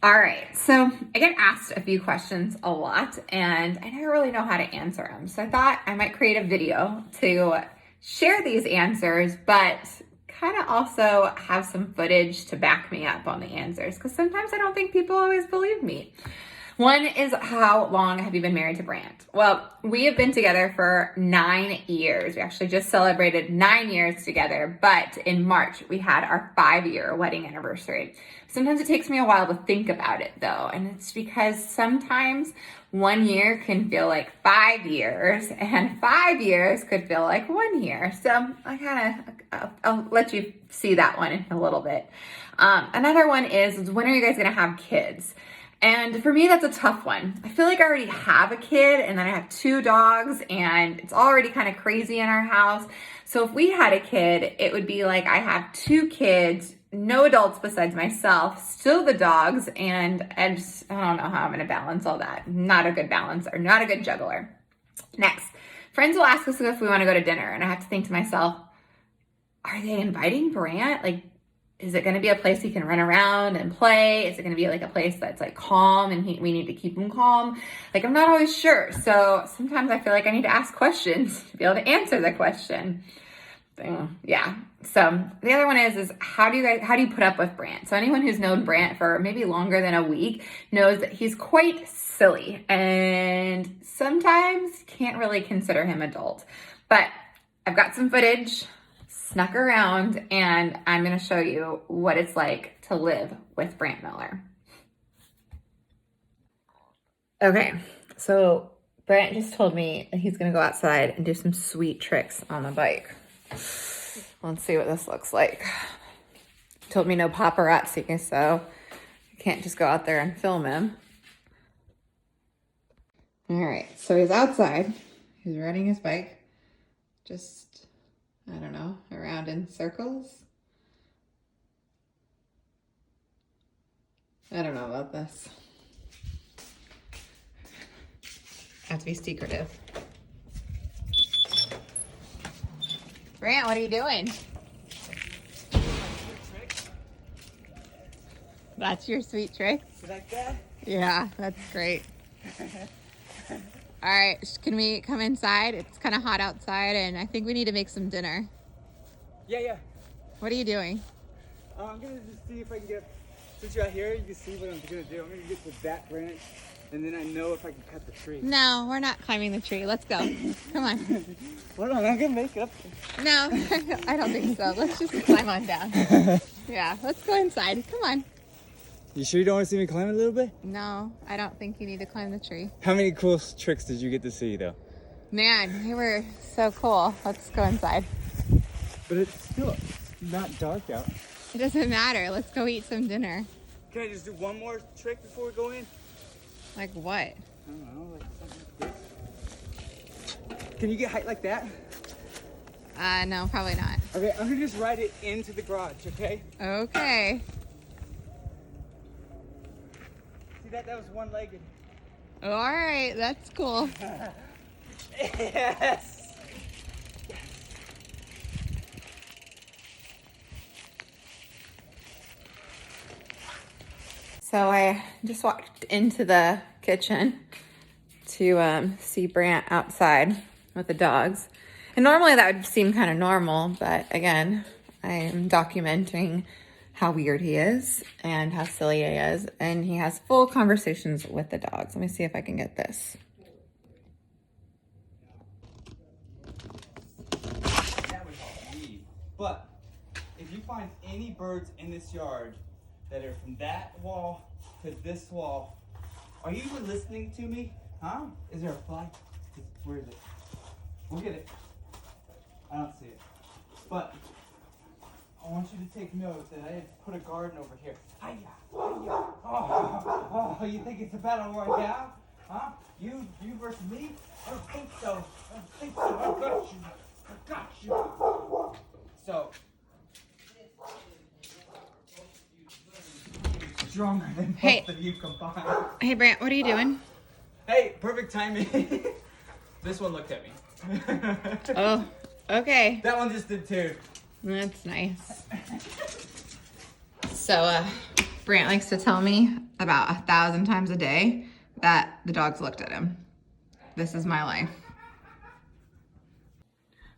All right, so I get asked a few questions a lot and I never really know how to answer them. So I thought I might create a video to share these answers, but kind of also have some footage to back me up on the answers, because sometimes I don't think people always believe me. One is, how long have you been married to Brant? Well, we have been together for 9 years. We actually just celebrated 9 years together, but in March we had our 5-year wedding anniversary. Sometimes it takes me a while to think about it though, and it's because sometimes 1 year can feel like 5 years and 5 years could feel like 1 year. So I'll let you see that one in a little bit. Another one is when are you guys gonna have kids? And for me, that's a tough one. I feel like I already have a kid, and then I have 2 dogs, and it's already kind of crazy in our house. So if we had a kid, it would be like I have 2 kids, no adults besides myself, still the dogs, and I don't know how I'm gonna balance all that. Not a good balancer, not a good juggler. Next, friends will ask us if we wanna go to dinner, and I have to think to myself, are they inviting Brant? Like, is it going to be a place he can run around and play? Is it going to be like a place that's like calm and we need to keep him calm? Like, I'm not always sure. So sometimes I feel like I need to ask questions to be able to answer the question. Yeah. So the other one is how do you put up with Brant? So anyone who's known Brant for maybe longer than a week knows that he's quite silly and sometimes can't really consider him adult. But I've got some footage snuck around, and I'm going to show you what it's like to live with Brant Miller. Okay, so Brant just told me that he's going to go outside and do some sweet tricks on the bike. Let's see what this looks like. He told me no paparazzi, so you can't just go out there and film him. All right, so he's outside. He's riding his bike. Just, I don't know, around in circles. I don't know about this. I have to be secretive. Brant, what are you doing? That's your sweet trick? You like that? Yeah, that's great. All right, can we come inside? It's kind of hot outside, and I think we need to make some dinner. Yeah. What are you doing? I'm gonna just see if I can get, since you're out here, you can see what I'm gonna do. I'm gonna get to that branch, and then I know if I can cut the tree. No, we're not climbing the tree. Let's go. Come on. Hold on, I'm gonna make it up. No, I don't think so. Let's just climb on down. Yeah, let's go inside. Come on. You sure you don't want to see me climb a little bit? No, I don't think you need to climb the tree. How many cool tricks did you get to see, though? Man, they were so cool. Let's go inside. But it's still not dark out. It doesn't matter. Let's go eat some dinner. Can I just do one more trick before we go in? Like what? I don't know, like something like this. Can you get height like that? No, probably not. Okay, I'm gonna just ride it into the garage, okay? Okay. See that? That was one-legged. All right, that's cool. Yes! So I just walked into the kitchen to see Brant outside with the dogs. And normally that would seem kind of normal, but again, I am documenting how weird he is and how silly he is. And he has full conversations with the dogs. Let me see if I can get this. That was all me. But if you find any birds in this yard that are from that wall to this wall, are you even listening to me? Huh? Is there a fly? Where is it? We'll get it. I don't see it. But I want you to take note that I had put a garden over here. Hiya! Hiya! Oh, you think it's a battle royale? Huh? You versus me? I don't think so. I don't think so. I got you. I got you. So, stronger than both of you combined. Hey, Brant, what are you doing? Hey, perfect timing. This one looked at me. Oh, okay. That one just did too. That's nice. So, Brant likes to tell me about 1,000 times a day that the dogs looked at him. This is my life.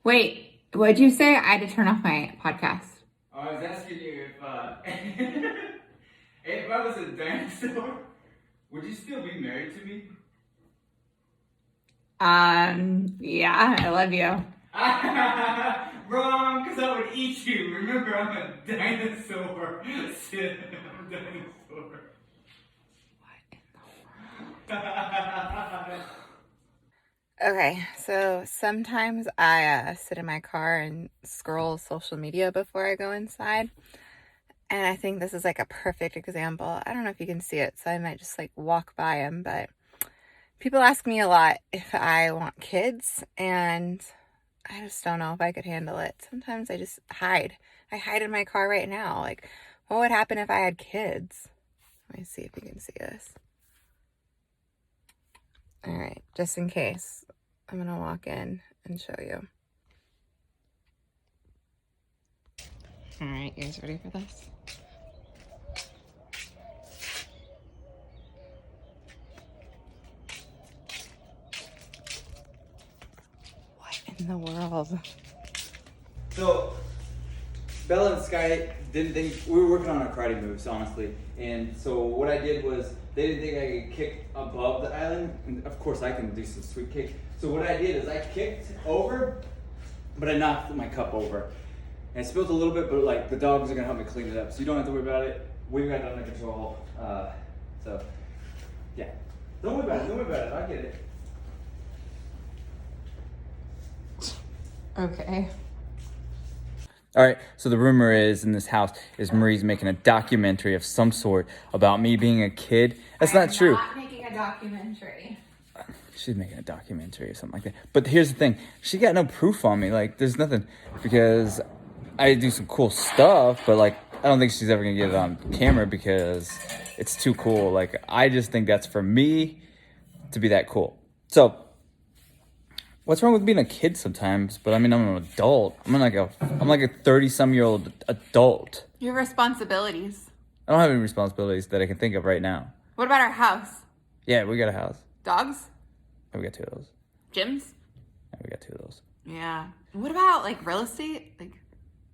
Wait, what'd you say? I had to turn off my podcast. I was asking you if if I was a dinosaur, would you still be married to me? Yeah, I love you. Wrong, because I would eat you. Remember, I'm a dinosaur. Sid, I'm a dinosaur. Okay, so sometimes I sit in my car and scroll social media before I go inside. And I think this is like a perfect example. I don't know if you can see it, so I might just like walk by him. But people ask me a lot if I want kids, and I just don't know if I could handle it. Sometimes I just hide. I hide in my car right now. Like, what would happen if I had kids? Let me see if you can see this. All right, just in case, I'm gonna walk in and show you. All right, you guys ready for this? What in the world? So, Bella and Sky didn't think we were working on our karate moves, honestly. And so what I did was they didn't think I could kick above the island, and of course I can do some sweet kicks. So what I did is I kicked over, but I knocked my cup over, and it spilled a little bit. But like the dogs are gonna help me clean it up, so you don't have to worry about it. We've got it under control. So yeah, don't worry about it. Don't worry about it. I get it. Okay. All right, so the rumor is in this house is Marie's making a documentary of some sort about me being a kid. That's not true. I'm not making a documentary. She's making a documentary or something like that. But here's the thing. She got no proof on me. Like, there's nothing. Because I do some cool stuff, but, like, I don't think she's ever going to get it on camera because it's too cool. Like, I just think that's for me to be that cool. So, what's wrong with being a kid sometimes? But, I mean, I'm an adult. I'm like a 30-some-year-old adult. You have responsibilities. I don't have any responsibilities that I can think of right now. What about our house? Yeah, we got a house. Dogs? Oh, we got 2 of those. Gyms? Yeah, we got 2 of those. Yeah. What about like real estate? Like,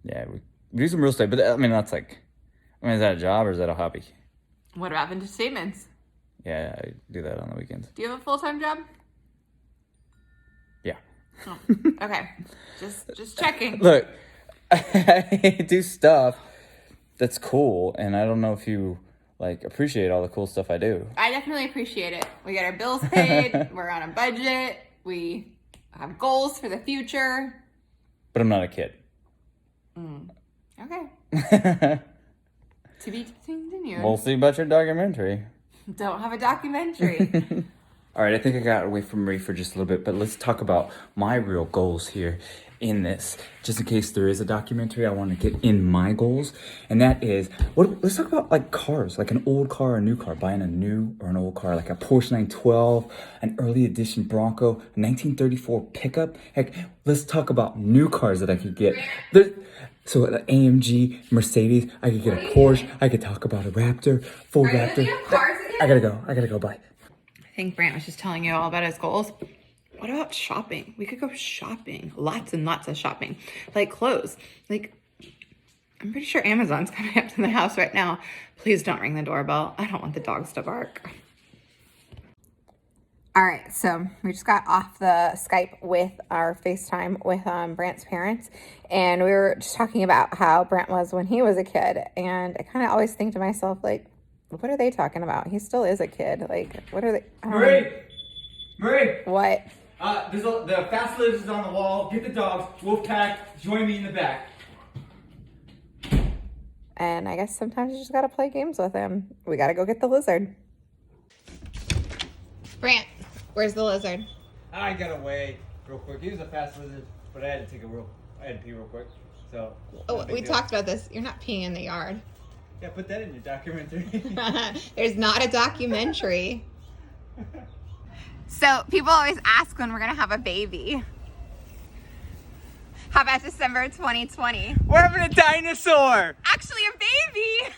Yeah, we do some real estate, but I mean, that's like, I mean, is that a job or is that a hobby? what about vintage statements? Yeah, I do that on the weekends. Do you have a full-time job? Yeah. Oh, okay. Just checking. Look, I do stuff that's cool, and I don't know if you like appreciate all the cool stuff I do. I definitely appreciate it. We get our bills paid. We're on a budget. We have goals for the future. But I'm not a kid. Okay. To be continued. We'll see about your documentary. Don't have a documentary. All right, I think I got away from Marie for just a little bit, but let's talk about my real goals here in this. Just in case there is a documentary, I want to get in my goals, and that is, let's talk about like cars, like an old car or a new car, buying a new or an old car, like a Porsche 912, an early edition Bronco, a 1934 pickup. Heck, let's talk about new cars that I could get. So an AMG, Mercedes, I could get a Porsche, I could talk about a Raptor, Ford Raptor. I gotta go, bye. I think Brant was just telling you all about his goals. What about shopping? We could go shopping. Lots and lots of shopping. Like clothes. Like, I'm pretty sure Amazon's coming up to the house right now. Please don't ring the doorbell. I don't want the dogs to bark. All right, so we just got off the Skype with our FaceTime with Brant's parents, and we were just talking about how Brant was when he was a kid, and I kind of always think to myself, like, what are they talking about? He still is a kid. Like, what are they? Marie! What? The fast lives is on the wall. Get the dogs. Wolfpack, join me in the back. And I guess sometimes you just gotta play games with him. We gotta go get the lizard. Brant, where's the lizard? I got away real quick. He was a fast lizard, but I had to pee real quick. So. We talked about this. You're not peeing in the yard. Yeah, put that in your documentary. There's not a documentary. So people always ask when we're gonna have a baby. How about December 2020? We're having a dinosaur! Actually, a baby!